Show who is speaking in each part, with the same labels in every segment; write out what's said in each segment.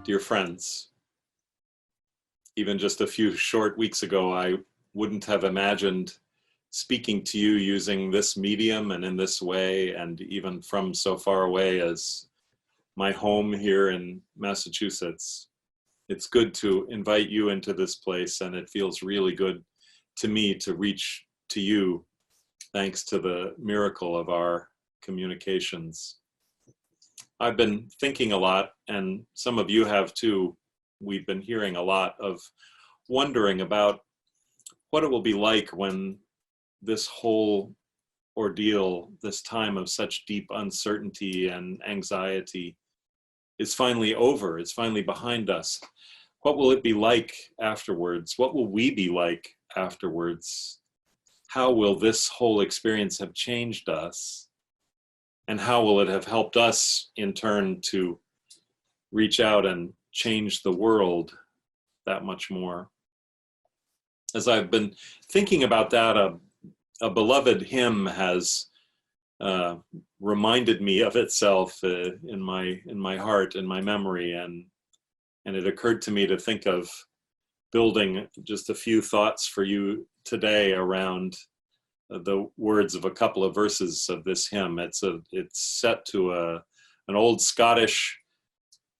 Speaker 1: Dear friends, even just a few short weeks ago, I wouldn't have imagined speaking to you using this medium and in this way, and even from so far away as my home here in Massachusetts. It's good to invite you into this place, and it feels really good to me to reach to you thanks to the miracle of our communications. I've been thinking a lot, and some of you have too. We've been hearing a lot of wondering about what it will be like when this whole ordeal, this time of such deep uncertainty and anxiety is finally over, it's finally behind us. What will it be like afterwards? What will we be like afterwards? How will this whole experience have changed us? And how will it have helped us in turn to reach out and change the world that much more? As I've been thinking about that, a beloved hymn has reminded me of itself in my heart, in my memory, and it occurred to me to think of building just a few thoughts for you today around the words of a couple of verses of this hymn. It's set to an old Scottish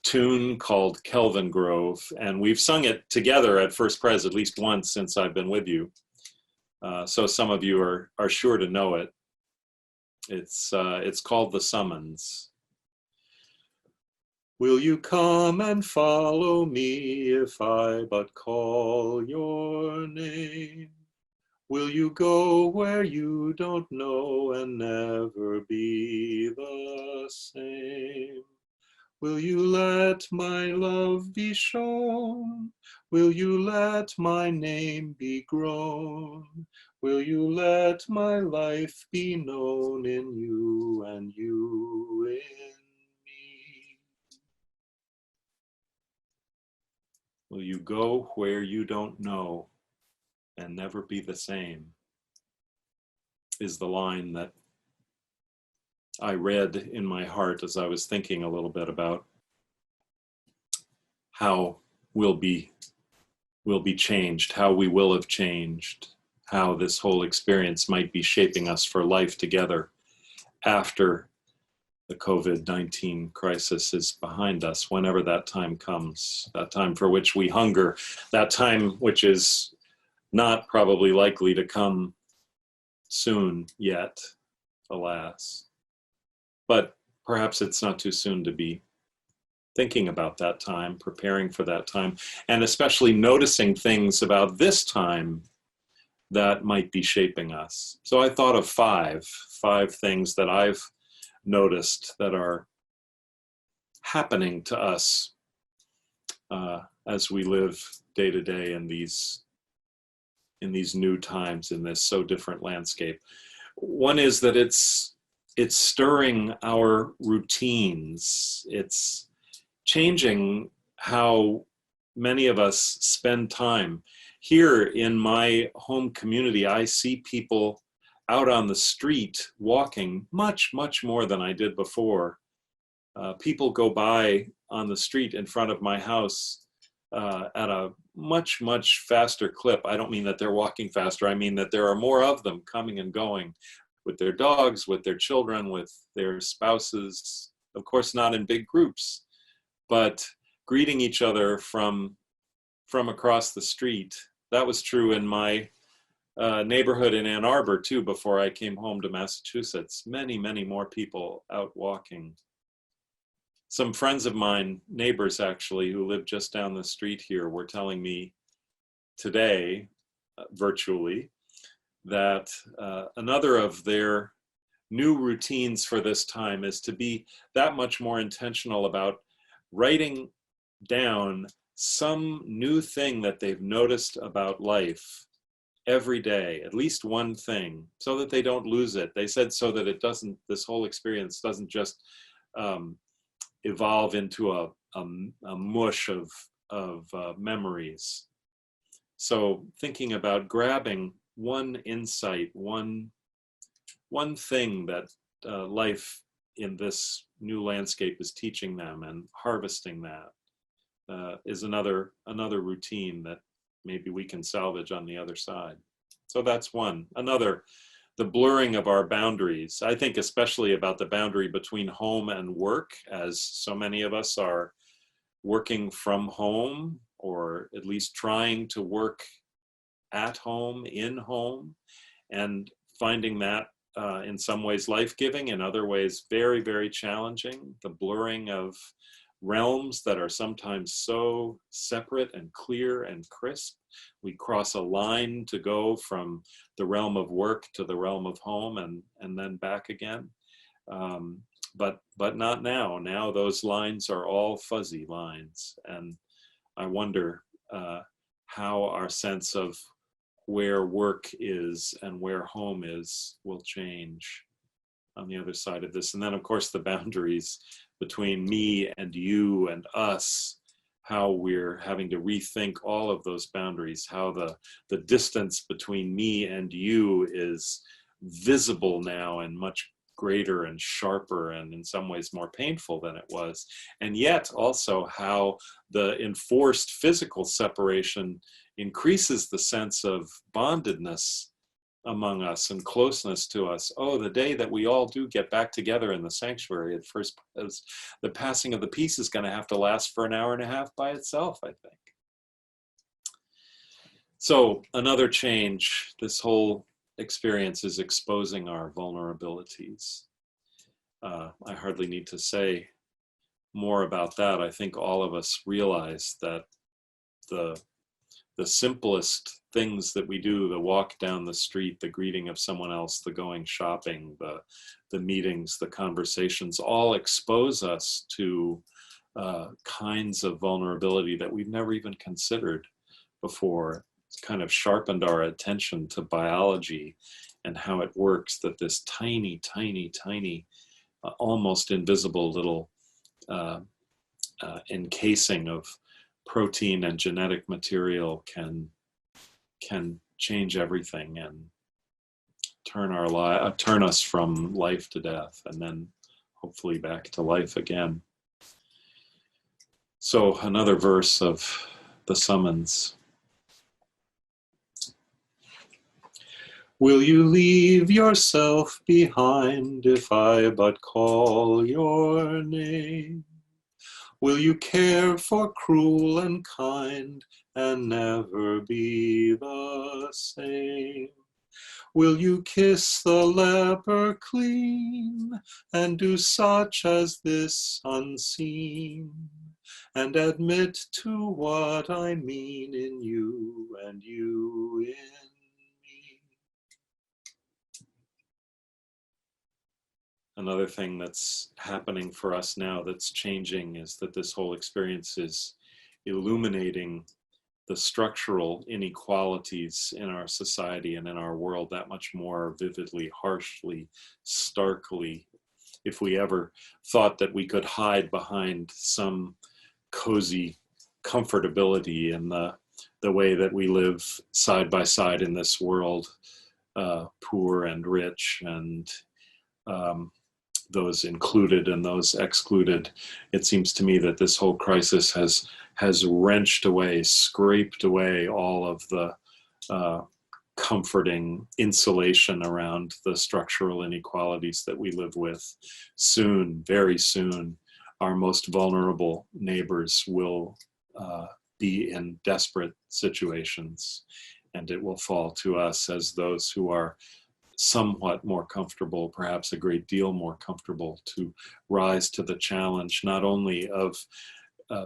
Speaker 1: tune called Kelvin Grove, and we've sung it together at First Pres at least once since I've been with you. So some of you are sure to know it. It's called The Summons. Will you come and follow me if I but call your name? Will you go where you don't know and never be the same? Will you let my love be shown? Will you let my name be grown? Will you let my life be known in you and you in me? Will you go where you don't know and never be the same? Is the line that I read in my heart as I was thinking a little bit about how we'll be changed, how we will have changed, how this whole experience might be shaping us for life together after the COVID-19 crisis is behind us, whenever that time comes, that time for which we hunger, that time which is not probably likely to come soon yet, alas. But perhaps it's not too soon to be thinking about that time, preparing for that time, and especially noticing things about this time that might be shaping us. So I thought of five things that I've noticed that are happening to us as we live day to day in these new times, in this so different landscape. One is that it's stirring our routines. It's changing how many of us spend time. Here in my home community, I see people out on the street walking much, much more than I did before. People go by on the street in front of my house at a much, much faster clip. I don't mean that they're walking faster. I mean that there are more of them coming and going with their dogs, with their children, with their spouses, of course not in big groups, but greeting each other from across the street. That was true in my neighborhood in Ann Arbor too, before I came home to Massachusetts. Many, many more people out walking. Some friends of mine, neighbors actually, who live just down the street here, were telling me today, virtually, that another of their new routines for this time is to be that much more intentional about writing down some new thing that they've noticed about life every day, at least one thing, so that they don't lose it. They said so that it doesn't, this whole experience doesn't just evolve into a mush of memories. So thinking about grabbing one insight, one thing that life in this new landscape is teaching them, and harvesting that is another routine that maybe we can salvage on the other side. So that's one. Another, the blurring of our boundaries. I think especially about the boundary between home and work, as so many of us are working from home, or at least trying to work at home, in home, and finding that in some ways life-giving, in other ways very, very challenging. The blurring of realms that are sometimes so separate and clear and crisp. We cross a line to go from the realm of work to the realm of home, and then back again. But not now. Now those lines are all fuzzy lines, and I wonder how our sense of where work is and where home is will change on the other side of this. And then, of course, the boundaries between me and you and us, how we're having to rethink all of those boundaries, how the distance between me and you is visible now and much greater and sharper and in some ways more painful than it was. And yet also how the enforced physical separation increases the sense of bondedness among us and closeness to us. Oh, the day that we all do get back together in the sanctuary at first, the passing of the peace is going to have to last for an hour and a half by itself, I think. So another change, this whole experience is exposing our vulnerabilities. I hardly need to say more about that. I think all of us realize that the simplest things that we do, the walk down the street, the greeting of someone else, the going shopping, the meetings, the conversations, all expose us to kinds of vulnerability that we've never even considered before. It's kind of sharpened our attention to biology and how it works, that this tiny, tiny, tiny, almost invisible little encasing of protein and genetic material can change everything and turn us from life to death, and then hopefully back to life again. So another verse of the summons. Will you leave yourself behind if I but call your name? Will you care for cruel and kind and never be the same? Will you kiss the leper clean and do such as this unseen, and admit to what I mean in you and you in me? Another thing that's happening for us now that's changing is that this whole experience is illuminating the structural inequalities in our society and in our world that much more vividly, harshly, starkly. If we ever thought that we could hide behind some cozy comfortability in the way that we live side by side in this world, poor and rich, and those included and those excluded, it seems to me that this whole crisis has wrenched away, scraped away all of the comforting insulation around the structural inequalities that we live with. Soon, very soon, our most vulnerable neighbors will be in desperate situations, and it will fall to us as those who are somewhat more comfortable, perhaps a great deal more comfortable, to rise to the challenge not only of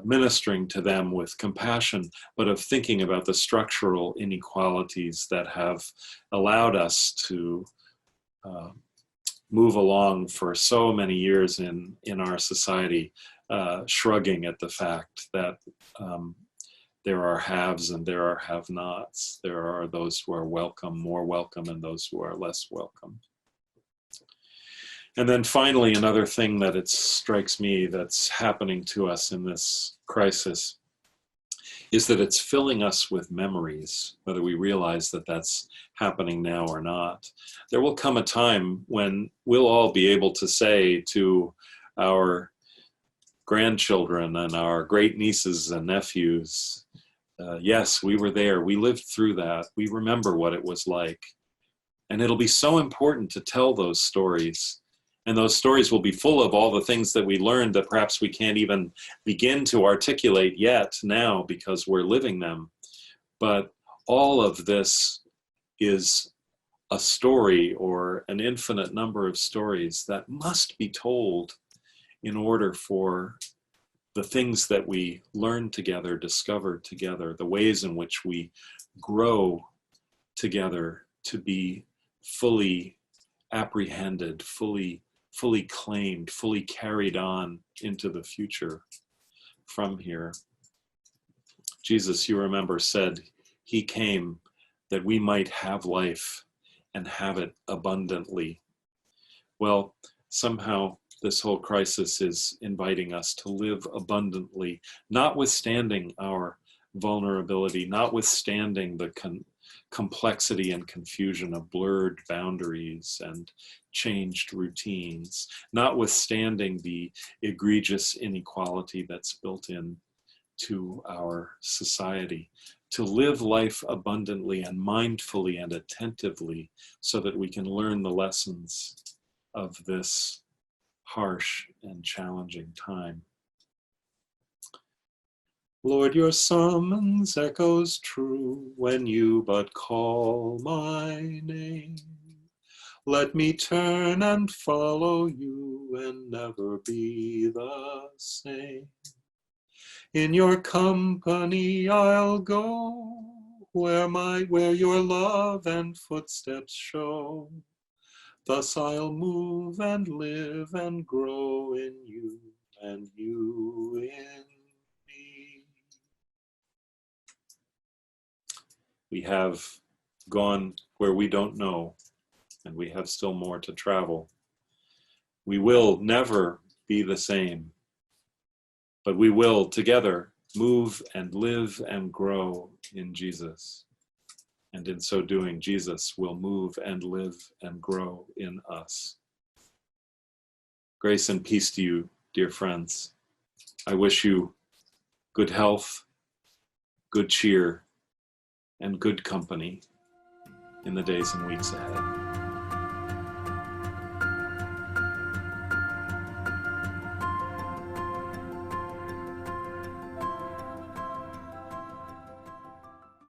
Speaker 1: ministering to them with compassion, but of thinking about the structural inequalities that have allowed us to move along for so many years in our society, shrugging at the fact that there are haves and there are have-nots. There are those who are welcome, more welcome, and those who are less welcome. And then finally, another thing that it strikes me that's happening to us in this crisis is that it's filling us with memories, whether we realize that that's happening now or not. There will come a time when we'll all be able to say to our grandchildren and our great nieces and nephews. Yes, we were there. We lived through that. We remember what it was like. And it'll be so important to tell those stories. And those stories will be full of all the things that we learned that perhaps we can't even begin to articulate yet now because we're living them. But all of this is a story or an infinite number of stories that must be told in order for the things that we learn together, discover together, the ways in which we grow together to be fully apprehended, fully claimed, fully carried on into the future from here. Jesus, you remember, said he came that we might have life and have it abundantly. Well, somehow this whole crisis is inviting us to live abundantly, notwithstanding our vulnerability, notwithstanding the complexity and confusion of blurred boundaries and changed routines, notwithstanding the egregious inequality that's built in to our society, to live life abundantly and mindfully and attentively so that we can learn the lessons of this harsh and challenging time. Lord, your summons echoes true when you but call my name. Let me turn and follow you and never be the same. In your company I'll go where your love and footsteps show. Thus I'll move and live and grow in you and you in me. We have gone where we don't know, and we have still more to travel. We will never be the same, but we will together move and live and grow in Jesus. And in so doing, Jesus will move and live and grow in us. Grace and peace to you, dear friends. I wish you good health, good cheer, and good company in the days and weeks ahead.